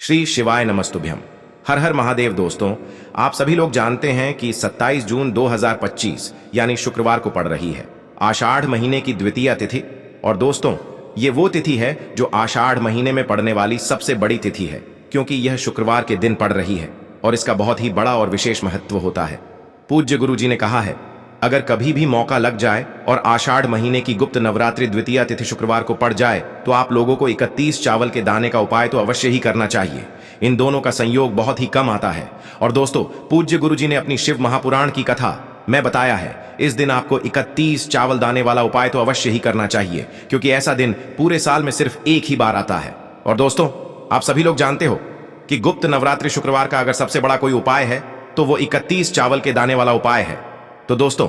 श्री शिवाय नमस्तुभ्यम। हर हर महादेव। दोस्तों, आप सभी लोग जानते हैं कि 27 जून 2025 यानी शुक्रवार को पड़ रही है आषाढ़ महीने की द्वितीय तिथि। और दोस्तों, ये वो तिथि है जो आषाढ़ महीने में पड़ने वाली सबसे बड़ी तिथि है, क्योंकि यह शुक्रवार के दिन पड़ रही है और इसका बहुत ही बड़ा और विशेष महत्व होता है। पूज्य गुरु जी ने कहा है, अगर कभी भी मौका लग जाए और आषाढ़ महीने की गुप्त नवरात्रि द्वितीय तिथि शुक्रवार को पड़ जाए तो आप लोगों को 31 चावल के दाने का उपाय तो अवश्य ही करना चाहिए। इन दोनों का संयोग बहुत ही कम आता है। और दोस्तों, पूज्य गुरु जी ने अपनी शिव महापुराण की कथा में बताया है, इस दिन आपको 31 चावल दाने वाला उपाय तो अवश्य ही करना चाहिए, क्योंकि ऐसा दिन पूरे साल में सिर्फ एक ही बार आता है। और दोस्तों, आप सभी लोग जानते हो कि गुप्त नवरात्रि शुक्रवार का अगर सबसे बड़ा कोई उपाय है तो वो 31 चावल के दाने वाला उपाय है। तो दोस्तों,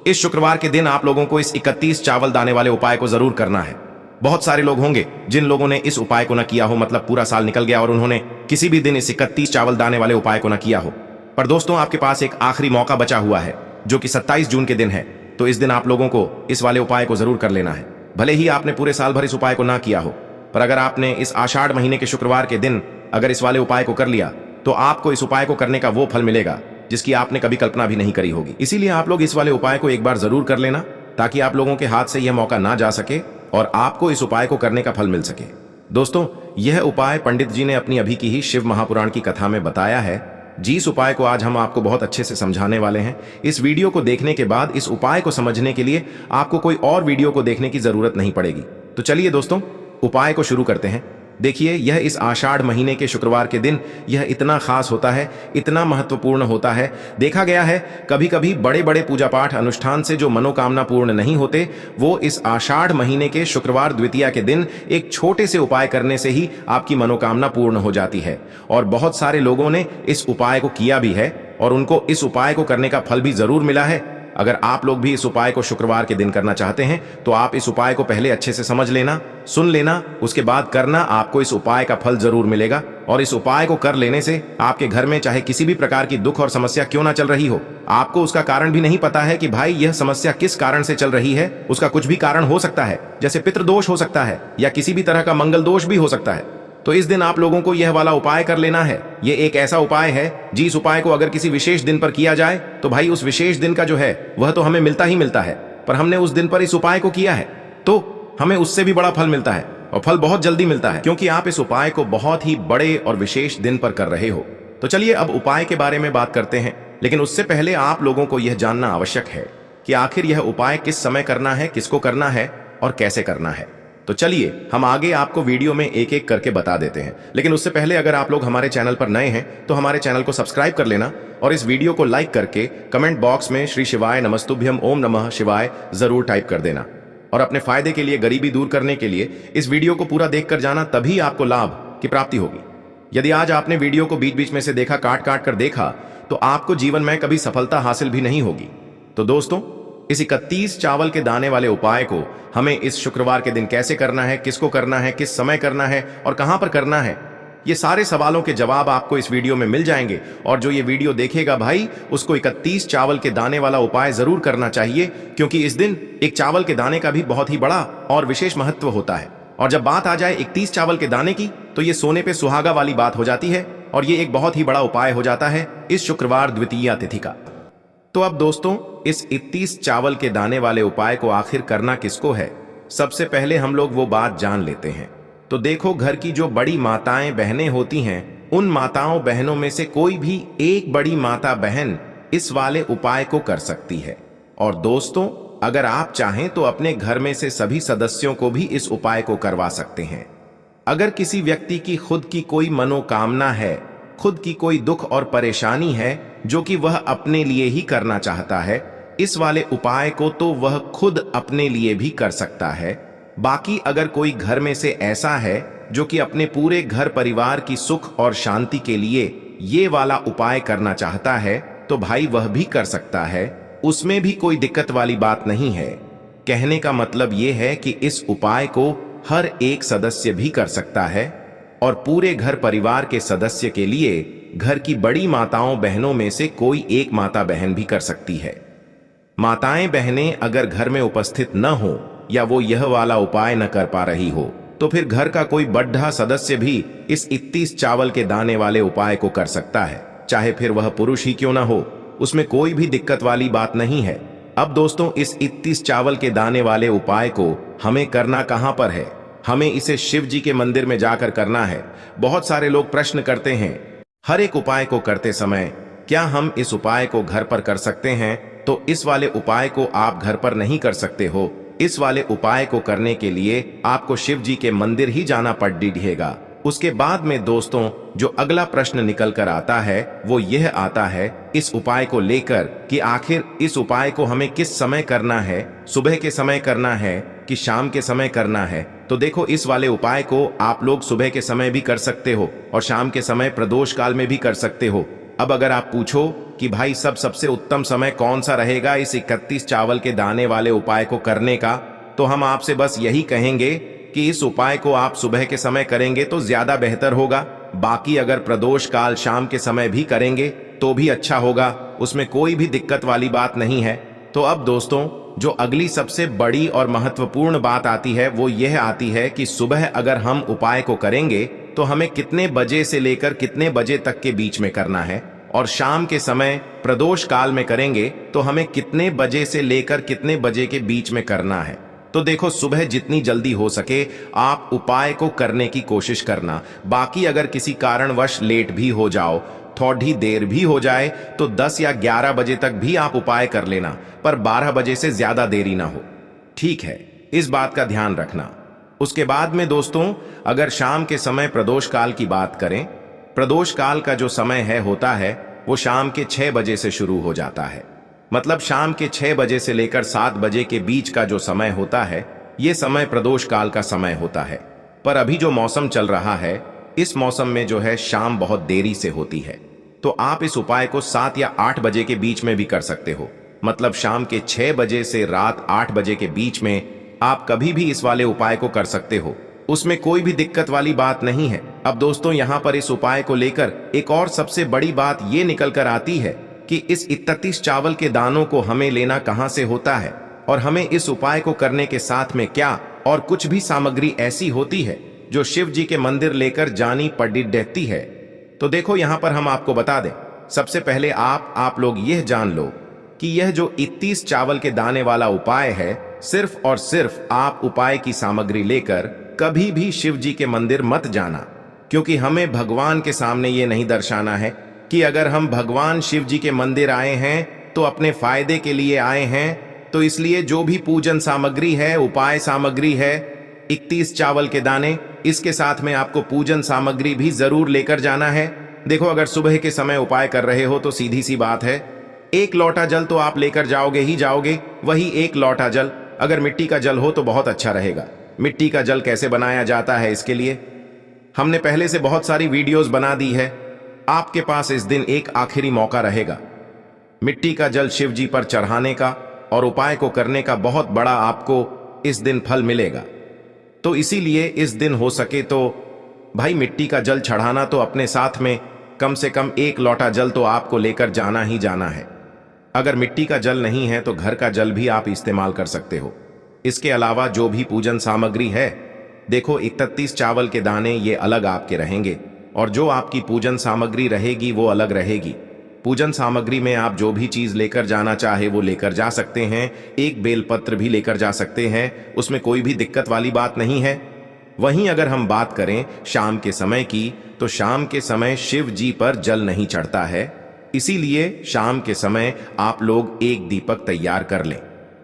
इस शुक्रवार के दिन आप लोगों को इस 31 चावल दाने वाले उपाय को जरूर करना है। बहुत सारे लोग होंगे जिन लोगों ने इस उपाय को न किया हो, मतलब पूरा साल निकल गया और उन्होंने किसी भी दिन इस 31 चावल दाने वाले उपाय को न किया हो। पर दोस्तों, आपके पास एक आखिरी मौका बचा हुआ है जो कि 27 जून के दिन है। तो इस दिन आप लोगों को इस वाले उपाय को जरूर कर लेना है। भले ही आपने पूरे साल भर इस उपाय को ना किया हो, पर अगर आपने इस आषाढ़ महीने के शुक्रवार के दिन अगर इस वाले उपाय को कर लिया तो आपको इस उपाय को करने का वो फल मिलेगा जिसकी आपने कभी कल्पना भी नहीं करी होगी। इसीलिए आप लोग इस वाले उपाय को एक बार जरूर कर लेना, ताकि आप लोगों के हाथ से यह मौका ना जा सके और आपको इस उपाय को करने का फल मिल सके। दोस्तों, यह उपाय पंडित जी ने अपनी अभी की ही शिव महापुराण की कथा में बताया है। जिस उपाय को आज हम आपको बहुत अच्छे से समझाने वाले हैं, इस वीडियो को देखने के बाद इस उपाय को समझने के लिए आपको कोई और वीडियो को देखने की जरूरत नहीं पड़ेगी। तो चलिए दोस्तों, उपाय को शुरू करते हैं। देखिए, यह इस आषाढ़ महीने के शुक्रवार के दिन यह इतना खास होता है, इतना महत्वपूर्ण होता है। देखा गया है कभी कभी बड़े बड़े पूजा पाठ अनुष्ठान से जो मनोकामना पूर्ण नहीं होते, वो इस आषाढ़ महीने के शुक्रवार द्वितीया के दिन एक छोटे से उपाय करने से ही आपकी मनोकामना पूर्ण हो जाती है। और बहुत सारे लोगों ने इस उपाय को किया भी है और उनको इस उपाय को करने का फल भी जरूर मिला है। अगर आप लोग भी इस उपाय को शुक्रवार के दिन करना चाहते हैं तो आप इस उपाय को पहले अच्छे से समझ लेना, सुन लेना, उसके बाद करना। आपको इस उपाय का फल जरूर मिलेगा। और इस उपाय को कर लेने से आपके घर में चाहे किसी भी प्रकार की दुख और समस्या क्यों ना चल रही हो, आपको उसका कारण भी नहीं पता है कि भाई यह समस्या किस कारण से चल रही है, उसका कुछ भी कारण हो सकता है, जैसे पितृदोष हो सकता है या किसी भी तरह का मंगल दोष भी हो सकता है। तो इस दिन आप लोगों को यह वाला उपाय कर लेना है। ये एक ऐसा उपाय है जिस उपाय को अगर किसी विशेष दिन पर किया जाए तो भाई उस विशेष दिन का जो है वह तो हमें मिलता ही मिलता है, पर हमने उस दिन पर इस उपाय को किया है तो हमें उससे भी बड़ा फल मिलता है, और फल बहुत जल्दी मिलता है, क्योंकि आप इस उपाय को बहुत ही बड़े और विशेष दिन पर कर रहे हो। तो चलिए अब उपाय के बारे में बात करते हैं, लेकिन उससे पहले आप लोगों को यह जानना आवश्यक है कि आखिर यह उपाय किस समय करना है, किसको करना है और कैसे करना है। तो चलिए हम आगे आपको वीडियो में एक एक करके बता देते हैं। लेकिन उससे पहले अगर आप लोग हमारे चैनल पर नए हैं तो हमारे चैनल को सब्सक्राइब कर लेना और इस वीडियो को लाइक करके कमेंट बॉक्स में श्री शिवाय नमस्तुभ्यम ओम नमः शिवाय जरूर टाइप कर देना। और अपने फायदे के लिए, गरीबी दूर करने के लिए इस वीडियो को पूरा देख कर जाना, तभी आपको लाभ की प्राप्ति होगी। यदि आज आपने वीडियो को बीच बीच में से देखा, काट काट कर देखा, तो आपको जीवन में कभी सफलता हासिल भी नहीं होगी। तो दोस्तों, इस 31 चावल के दाने वाले उपाय को हमें इस शुक्रवार के दिन कैसे करना है, किसको करना है, किस समय करना है और कहां पर करना है, ये सारे सवालों के जवाब आपको इस वीडियो में मिल जाएंगे। और जो ये वीडियो देखेगा भाई, उसको 31 चावल के दाने वाला उपाय जरूर करना चाहिए, क्योंकि इस दिन एक चावल के दाने का भी बहुत ही बड़ा और विशेष महत्व होता है। और जब बात आ जाए 31 चावल के दाने की, तो ये सोने पे सुहागा वाली बात हो जाती है और ये एक बहुत ही बड़ा उपाय हो जाता है इस शुक्रवार द्वितीया तिथि का। तो अब दोस्तों, इस 31 चावल के दाने वाले उपाय को आखिर करना किसको है, सबसे पहले हम लोग वो बात जान लेते हैं। तो देखो, घर की जो बड़ी माताएं बहनें होती हैं, उन माताओं बहनों में से कोई भी एक बड़ी माता बहन इस वाले उपाय को कर सकती है। और दोस्तों, अगर आप चाहें तो अपने घर में से सभी सदस्यों को भी इस उपाय को करवा सकते हैं। अगर किसी व्यक्ति की खुद की कोई मनोकामना है, खुद की कोई दुख और परेशानी है जो कि वह अपने लिए ही करना चाहता है, इस वाले उपाय को तो वह खुद अपने लिए भी कर सकता है। बाकी अगर कोई घर में से ऐसा है जो कि अपने पूरे घर परिवार की सुख और शांति के लिए ये वाला उपाय करना चाहता है, तो भाई वह भी कर सकता है, उसमें भी कोई दिक्कत वाली बात नहीं है। कहने का मतलब ये है कि इस उपाय को हर एक सदस्य भी कर सकता है और पूरे घर परिवार के सदस्य के लिए घर की बड़ी माताओं बहनों में से कोई एक माता बहन भी कर सकती है। माताएं बहनें अगर घर में उपस्थित न हो या वो यह वाला उपाय न कर पा रही हो, तो फिर घर का कोई बड्ढा सदस्य भी इस 31 चावल के दाने वाले उपाय को कर सकता है, चाहे फिर वह पुरुष ही क्यों ना हो। उसमें कोई भी दिक्कत वाली बात नहीं है। अब दोस्तों, इस 31 चावल के दाने वाले उपाय को हमें करना कहां पर है? हमें इसे शिव जी के मंदिर में जाकर करना है। बहुत सारे लोग प्रश्न करते हैं, हर एक उपाय को करते समय क्या हम इस उपाय को घर पर कर सकते हैं? तो इस वाले उपाय को आप घर पर नहीं कर सकते हो। इस वाले उपाय को करने के लिए आपको शिव जी के मंदिर ही जाना पड़ेगा। उसके बाद में दोस्तों, जो अगला प्रश्न निकल कर आता है वो यह आता है इस उपाय को लेकर कि आखिर इस उपाय को हमें किस समय करना है, सुबह के समय करना है कि शाम के समय करना है? तो देखो, इस वाले उपाय को आप लोग सुबह के समय भी कर सकते हो और शाम के समय प्रदोष काल में भी कर सकते हो। अब अगर आप पूछो कि भाई सबसे उत्तम समय कौन सा रहेगा इस 31 चावल के दाने वाले उपाय को करने का, तो हम आपसे बस यही कहेंगे कि इस उपाय को आप सुबह के समय करेंगे तो ज्यादा बेहतर होगा। बाकी अगर प्रदोष काल शाम के समय भी करेंगे तो भी अच्छा होगा, उसमें कोई भी दिक्कत वाली बात नहीं है। तो अब दोस्तों, जो अगली सबसे बड़ी और महत्वपूर्ण बात आती है वो यह आती है कि सुबह अगर हम उपाय को करेंगे तो हमें कितने बजे से लेकर कितने बजे तक के बीच में करना है, और शाम के समय प्रदोष काल में करेंगे तो हमें कितने बजे से लेकर कितने बजे के बीच में करना है। तो देखो, सुबह जितनी जल्दी हो सके आप उपाय को करने की कोशिश करना। बाकी अगर किसी कारणवश लेट भी हो जाओ, थोड़ी देर भी हो जाए, तो 10 या 11 बजे तक भी आप उपाय कर लेना, पर 12 बजे से ज्यादा देरी ना हो। ठीक है, इस बात का ध्यान रखना। उसके बाद में दोस्तों, अगर शाम के समय प्रदोष काल की बात करें, प्रदोष काल का जो समय होता है वो शाम के 6 बजे से शुरू हो जाता है। मतलब शाम के 6 बजे से लेकर 7 बजे के बीच का जो समय होता है ये समय प्रदोष काल का समय होता है। पर अभी जो मौसम चल रहा है, इस मौसम में जो है शाम बहुत देरी से होती है, तो आप इस उपाय को 7 या 8 बजे के बीच में भी कर सकते हो। मतलब शाम के 6 बजे से रात 8 बजे के बीच में आप कभी भी इस वाले उपाय को कर सकते हो, उसमें कोई भी दिक्कत वाली बात नहीं है। अब दोस्तों, यहाँ पर इस उपाय को लेकर एक और सबसे बड़ी बात ये निकल कर आती है कि इस 31 चावल के दानों को हमें लेना कहां से होता है, और हमें इस उपाय को करने के साथ में क्या और कुछ भी सामग्री ऐसी होती है जो शिव जी के मंदिर लेकर जानी पड़ती है। तो देखो, यहां पर हम आपको बता दें, सबसे पहले आप लोग यह जान लो कि यह जो 31 चावल के दाने वाला उपाय है, सिर्फ और सिर्फ आप उपाय की सामग्री लेकर कभी भी शिव जी के मंदिर मत जाना, क्योंकि हमें भगवान के सामने ये नहीं दर्शाना है कि अगर हम भगवान शिव जी के मंदिर आए हैं तो अपने फायदे के लिए आए हैं। तो इसलिए जो भी पूजन सामग्री है, उपाय सामग्री है, 31 चावल के दाने, इसके साथ में आपको पूजन सामग्री भी जरूर लेकर जाना है। देखो, अगर सुबह के समय उपाय कर रहे हो तो सीधी सी बात है, 1 लोटा जल तो आप लेकर जाओगे ही जाओगे। वही 1 लोटा जल अगर मिट्टी का जल हो तो बहुत अच्छा रहेगा। मिट्टी का जल कैसे बनाया जाता है, इसके लिए हमने पहले से बहुत सारी वीडियोस बना दी है। आपके पास इस दिन एक आखिरी मौका रहेगा मिट्टी का जल शिव जी पर चढ़ाने का, और उपाय को करने का बहुत बड़ा आपको इस दिन फल मिलेगा। तो इसीलिए इस दिन हो सके तो भाई मिट्टी का जल चढ़ाना तो अपने साथ में कम से कम 1 लोटा जल तो आपको लेकर जाना ही जाना है। अगर मिट्टी का जल नहीं है तो घर का जल भी आप इस्तेमाल कर सकते हो। इसके अलावा जो भी पूजन सामग्री है, देखो 31 चावल के दाने ये अलग आपके रहेंगे, और जो आपकी पूजन सामग्री रहेगी वो अलग रहेगी। पूजन सामग्री में आप जो भी चीज लेकर जाना चाहे वो लेकर जा सकते हैं। एक बेलपत्र भी लेकर जा सकते हैं, उसमें कोई भी दिक्कत वाली बात नहीं है। वहीं अगर हम बात करें शाम के समय की, तो शाम के समय शिव जी पर जल नहीं चढ़ता है, इसीलिए शाम के समय आप लोग एक दीपक तैयार कर लें,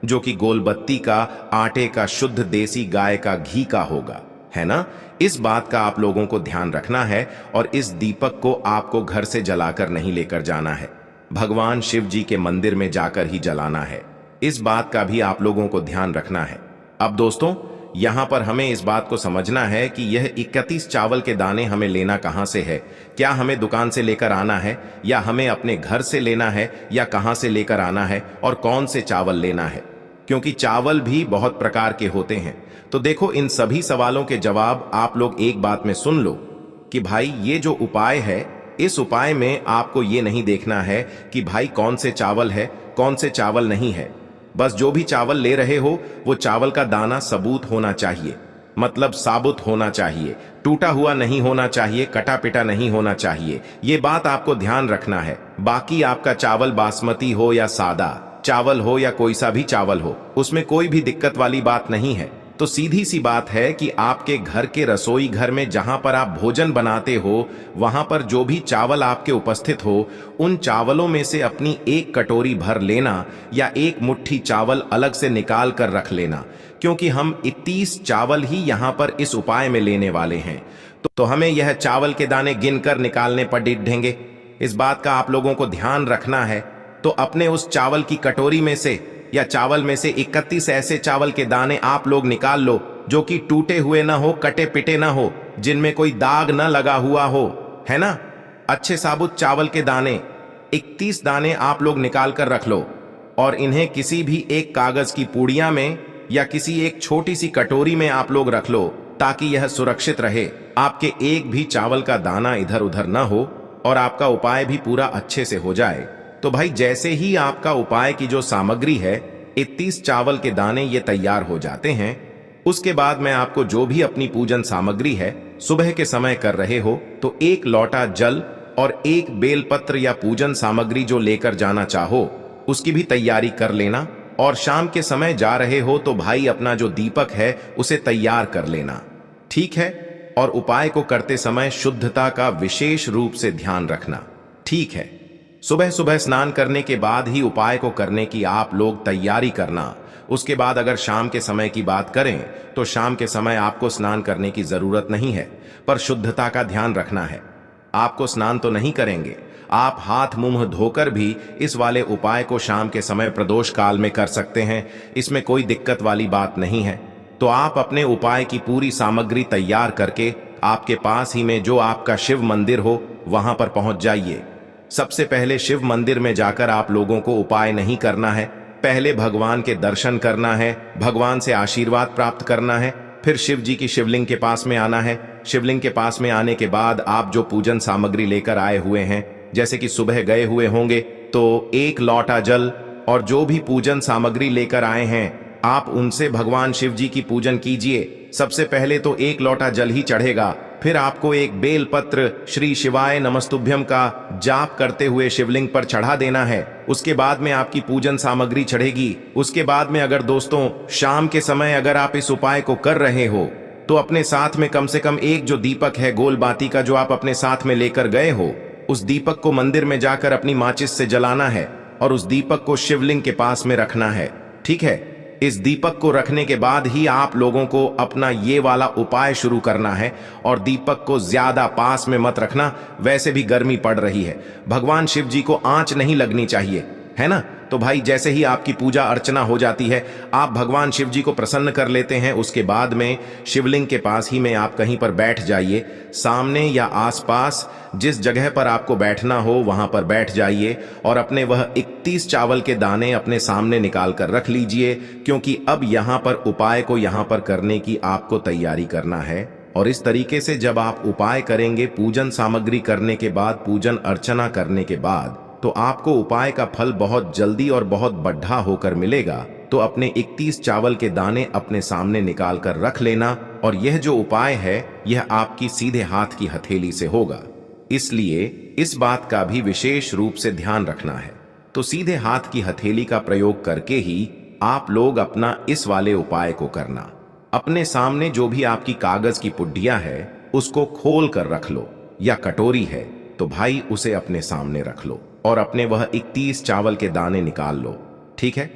जो कि गोलबत्ती का, आटे का, शुद्ध देसी गाय का घी का होगा, है ना। इस बात का आप लोगों को ध्यान रखना है, और इस दीपक को आपको घर से जलाकर नहीं लेकर जाना है, भगवान शिव जी के मंदिर में जाकर ही जलाना है। इस बात का भी आप लोगों को ध्यान रखना है। अब दोस्तों, यहां पर हमें इस बात को समझना है कि यह 31 चावल के दाने हमें लेना कहां से है। क्या हमें दुकान से लेकर आना है, या हमें अपने घर से लेना है, या कहां से लेकर आना है, और कौन से चावल लेना है, क्योंकि चावल भी बहुत प्रकार के होते हैं। तो देखो, इन सभी सवालों के जवाब आप लोग एक बात में सुन लो कि भाई ये जो उपाय है, इस उपाय में आपको ये नहीं देखना है कि भाई कौन से चावल है, कौन से चावल नहीं है। बस जो भी चावल ले रहे हो वो चावल का दाना सबूत होना चाहिए। मतलब साबुत होना चाहिए, टूटा हुआ नहीं होना चाहिए, कटा पिटा नहीं होना चाहिए। ये बात आपको ध्यान रखना है। बाकी आपका चावल बासमती हो या सादा चावल हो या कोई सा भी चावल हो, उसमें कोई भी दिक्कत वाली बात नहीं है। तो सीधी सी बात है कि आपके घर के रसोई घर में जहां पर आप भोजन बनाते हो, वहां पर जो भी चावल आपके उपस्थित हो, उन चावलों में से अपनी एक कटोरी भर लेना या एक मुट्ठी चावल अलग से निकाल कर रख लेना, क्योंकि हम 31 चावल ही यहां पर इस उपाय में लेने वाले हैं। तो हमें यह चावल के दाने गिनकर निकालने पड़ेंगे। इस बात का आप लोगों को ध्यान रखना है। तो अपने उस चावल की कटोरी में से या चावल में से 31 ऐसे चावल के दाने आप लोग निकाल लो जो कि टूटे हुए ना हो, कटे पिटे ना हो, जिनमें कोई दाग ना लगा हुआ हो, है ना। अच्छे साबुत चावल के दाने 31 दाने आप लोग निकाल कर रख लो और इन्हें किसी भी एक कागज की पुड़िया में या किसी एक छोटी सी कटोरी में आप लोग रख लो, ताकि यह सुरक्षित रहे, आपके एक भी चावल का दाना इधर उधर ना हो और आपका उपाय भी पूरा अच्छे से हो जाए। तो भाई जैसे ही आपका उपाय की जो सामग्री है, 31 चावल के दाने ये तैयार हो जाते हैं, उसके बाद मैं आपको जो भी अपनी पूजन सामग्री है सुबह के समय कर रहे हो, तो एक लोटा जल और एक बेलपत्र या पूजन सामग्री जो लेकर जाना चाहो उसकी भी तैयारी कर लेना। और शाम के समय जा रहे हो तो भाई अपना जो दीपक है उसे तैयार कर लेना, ठीक है। और उपाय को करते समय शुद्धता का विशेष रूप से ध्यान रखना, ठीक है। सुबह सुबह स्नान करने के बाद ही उपाय को करने की आप लोग तैयारी करना। उसके बाद अगर शाम के समय की बात करें तो शाम के समय आपको स्नान करने की जरूरत नहीं है, पर शुद्धता का ध्यान रखना है। आपको स्नान तो नहीं करेंगे, आप हाथ मुंह धोकर भी इस वाले उपाय को शाम के समय प्रदोष काल में कर सकते हैं, इसमें कोई दिक्कत वाली बात नहीं है। तो आप अपने उपाय की पूरी सामग्री तैयार करके आपके पास ही में जो आपका शिव मंदिर हो वहां पर पहुंच जाइए। सबसे पहले शिव मंदिर में जाकर आप लोगों को उपाय नहीं करना है, पहले भगवान के दर्शन करना है, भगवान से आशीर्वाद प्राप्त करना है, फिर शिव जी की शिवलिंग के पास में आना है। शिवलिंग के पास में आने के बाद आप जो पूजन सामग्री लेकर आए हुए हैं, जैसे कि सुबह गए हुए होंगे तो एक लोटा जल और जो भी पूजन सामग्री लेकर आए हैं आप उनसे भगवान शिव जी की पूजन कीजिए। सबसे पहले तो एक लोटा जल ही चढ़ेगा, फिर आपको एक बेल पत्र श्री शिवाय नमस्तुभ्यम का जाप करते हुए शिवलिंग पर चढ़ा देना है। उसके बाद में आपकी पूजन सामग्री चढ़ेगी। उसके बाद में अगर दोस्तों शाम के समय अगर आप इस उपाय को कर रहे हो तो अपने साथ में कम से कम एक जो दीपक है गोल बाती का जो आप अपने साथ में लेकर गए हो, उस दीपक को मंदिर में जाकर अपनी माचिस से जलाना है और उस दीपक को शिवलिंग के पास में रखना है, ठीक है। इस दीपक को रखने के बाद ही आप लोगों को अपना ये वाला उपाय शुरू करना है और दीपक को ज्यादा पास में मत रखना, वैसे भी गर्मी पड़ रही है, भगवान शिव जी को आंच नहीं लगनी चाहिए, है ना। तो भाई जैसे ही आपकी पूजा अर्चना हो जाती है, आप भगवान शिव जी को प्रसन्न कर लेते हैं, उसके बाद में शिवलिंग के पास ही में आप कहीं पर बैठ जाइए। सामने या आसपास जिस जगह पर आपको बैठना हो वहां पर बैठ जाइए और अपने वह 31 चावल के दाने अपने सामने निकाल कर रख लीजिए, क्योंकि अब यहां पर उपाय को यहां पर करने की आपको तैयारी करना है। और इस तरीके से जब आप उपाय करेंगे, पूजन सामग्री करने के बाद, पूजन अर्चना करने के बाद, तो आपको उपाय का फल बहुत जल्दी और बहुत बढ़ा होकर मिलेगा। तो अपने 31 चावल के दाने अपने सामने निकाल कर रख लेना और यह जो उपाय है यह आपकी सीधे हाथ की हथेली से होगा, इसलिए इस बात का भी विशेष रूप से ध्यान रखना है। तो सीधे हाथ की हथेली का प्रयोग करके ही आप लोग अपना इस वाले उपाय को करना। अपने सामने जो भी आपकी कागज की पुड्डिया है उसको खोल कर रख लो, या कटोरी है तो भाई उसे अपने सामने रख लो और अपने वह 31 चावल के दाने निकाल लो, ठीक है।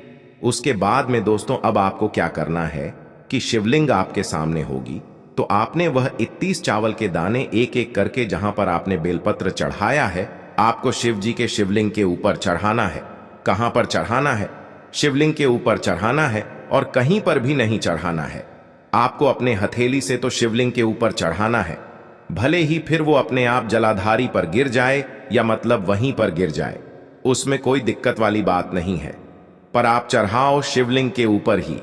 उसके बाद में दोस्तों अब आपको क्या करना है कि शिवलिंग आपके सामने होगी, तो आपने वह 31 चावल के दाने एक एक करके जहां पर आपने बेलपत्र चढ़ाया है, आपको शिव जी के शिवलिंग के ऊपर चढ़ाना है। कहां पर चढ़ाना है? शिवलिंग के ऊपर चढ़ाना है और कहीं पर भी नहीं चढ़ाना है। आपको अपने हथेली से तो शिवलिंग के ऊपर चढ़ाना है, भले ही फिर वो अपने आप जलाधारी पर गिर जाए या मतलब वहीं पर गिर जाए, उसमें कोई दिक्कत वाली बात नहीं है, पर आप चढ़ाओ शिवलिंग के ऊपर ही।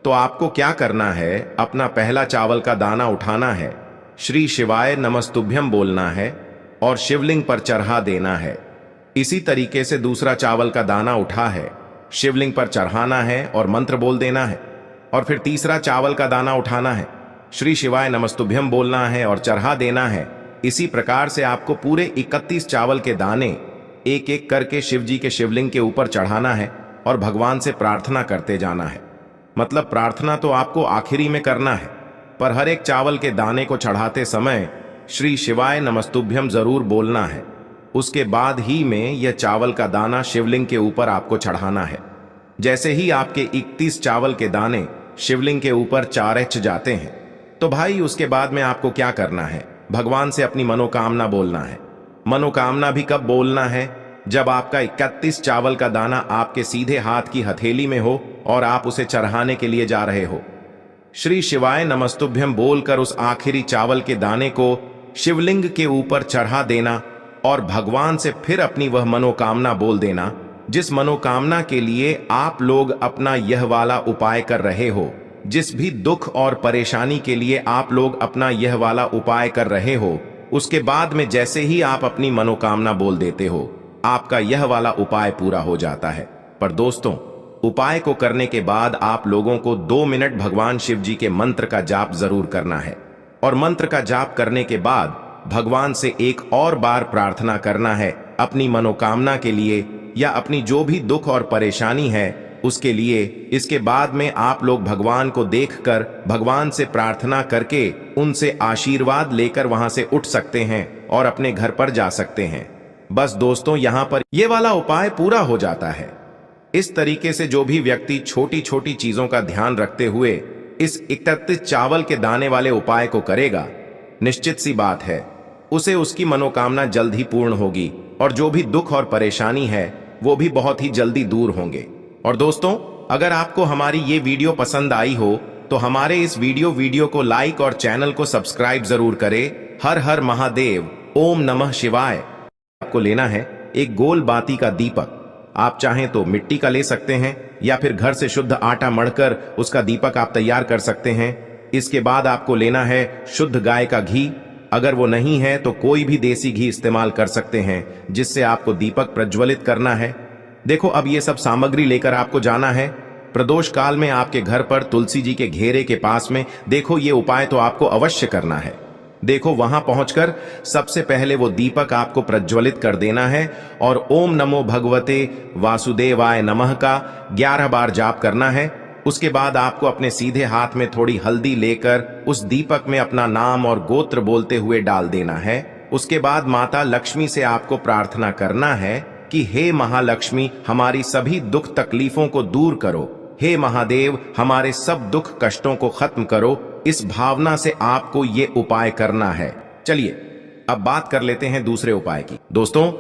तो आपको क्या करना है, अपना पहला चावल का दाना उठाना है, श्री शिवाय नमस्तुभ्यम बोलना है और शिवलिंग पर चढ़ा देना है। इसी तरीके से दूसरा चावल का दाना उठा है, शिवलिंग पर चढ़ाना है और मंत्र बोल देना है। और फिर तीसरा चावल का दाना उठाना है, श्री शिवाय नमस्तुभ्यम बोलना है और चढ़ा देना है। इसी प्रकार से आपको पूरे 31 चावल के दाने एक एक करके शिव जी के शिवलिंग के ऊपर चढ़ाना है और भगवान से प्रार्थना करते जाना है। मतलब प्रार्थना तो आपको आखिरी में करना है, पर हर एक चावल के दाने को चढ़ाते समय श्री शिवाय नमस्तुभ्यम जरूर बोलना है। उसके बाद ही में यह चावल का दाना शिवलिंग के ऊपर आपको चढ़ाना है। जैसे ही आपके 31 चावल के दाने शिवलिंग के ऊपर चारच जाते हैं तो भाई उसके बाद में आपको क्या करना है, भगवान से अपनी मनोकामना बोलना है। मनोकामना भी कब बोलना है, जब आपका 31 चावल का दाना आपके सीधे हाथ की हथेली में हो और आप उसे चढ़ाने के लिए जा रहे हो। श्री शिवाय नमस्तुभ्यम बोलकर उस आखिरी चावल के दाने को शिवलिंग के ऊपर चढ़ा देना और भगवान से फिर अपनी वह मनोकामना बोल देना जिस मनोकामना के लिए आप लोग अपना यह वाला उपाय कर रहे हो। जिस भी दुख और परेशानी के लिए आप लोग अपना यह वाला उपाय कर रहे हो, उसके बाद में जैसे ही आप अपनी मनोकामना बोल देते हो, आपका यह वाला उपाय पूरा हो जाता है। पर दोस्तों, उपाय को करने के बाद आप लोगों को 2 मिनट भगवान शिव जी के मंत्र का जाप जरूर करना है और मंत्र का जाप करने के बाद भगवान से एक और बार प्रार्थना करना है अपनी मनोकामना के लिए या अपनी जो भी दुख और परेशानी है उसके लिए। इसके बाद में आप लोग भगवान को देखकर भगवान से प्रार्थना करके उनसे आशीर्वाद लेकर वहां से उठ सकते हैं और अपने घर पर जा सकते हैं। बस दोस्तों, यहां पर यह वाला उपाय पूरा हो जाता है। इस तरीके से जो भी व्यक्ति छोटी छोटी चीजों का ध्यान रखते हुए इस 31 चावल के दाने वाले उपाय को करेगा, निश्चित सी बात है उसे उसकी मनोकामना जल्द ही पूर्ण होगी और जो भी दुख और परेशानी है वो भी बहुत ही जल्दी दूर होंगे। और दोस्तों, अगर आपको हमारी ये वीडियो पसंद आई हो तो हमारे इस वीडियो को लाइक और चैनल को सब्सक्राइब जरूर करें। हर हर महादेव, ओम नमः शिवाय। आपको लेना है एक गोल बाती का दीपक। आप चाहें तो मिट्टी का ले सकते हैं या फिर घर से शुद्ध आटा मढ़कर उसका दीपक आप तैयार कर सकते हैं। इसके बाद आपको लेना है शुद्ध गाय का घी। अगर वो नहीं है तो कोई भी देसी घी इस्तेमाल कर सकते हैं जिससे आपको दीपक प्रज्वलित करना है। देखो, अब ये सब सामग्री लेकर आपको जाना है प्रदोष काल में आपके घर पर तुलसी जी के घेरे के पास में। देखो, ये उपाय तो आपको अवश्य करना है। देखो, वहां पहुंचकर सबसे पहले वो दीपक आपको प्रज्वलित कर देना है और ओम नमो भगवते वासुदेवाय नमः का 11 बार जाप करना है। उसके बाद आपको अपने सीधे हाथ में थोड़ी हल्दी लेकर उस दीपक में अपना नाम और गोत्र बोलते हुए डाल देना है। उसके बाद माता लक्ष्मी से आपको प्रार्थना करना है कि हे महालक्ष्मी, हमारी सभी दुख तकलीफों को दूर करो। हे महादेव, हमारे सब दुख कष्टों को खत्म करो। इस भावना से आपको ये उपाय करना है। चलिए अब बात कर लेते हैं दूसरे उपाय की। दोस्तों,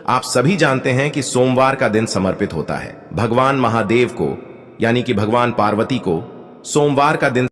आप सभी जानते हैं कि सोमवार का दिन समर्पित होता है भगवान महादेव को, यानी कि भगवान पार्वती को सोमवार का दिन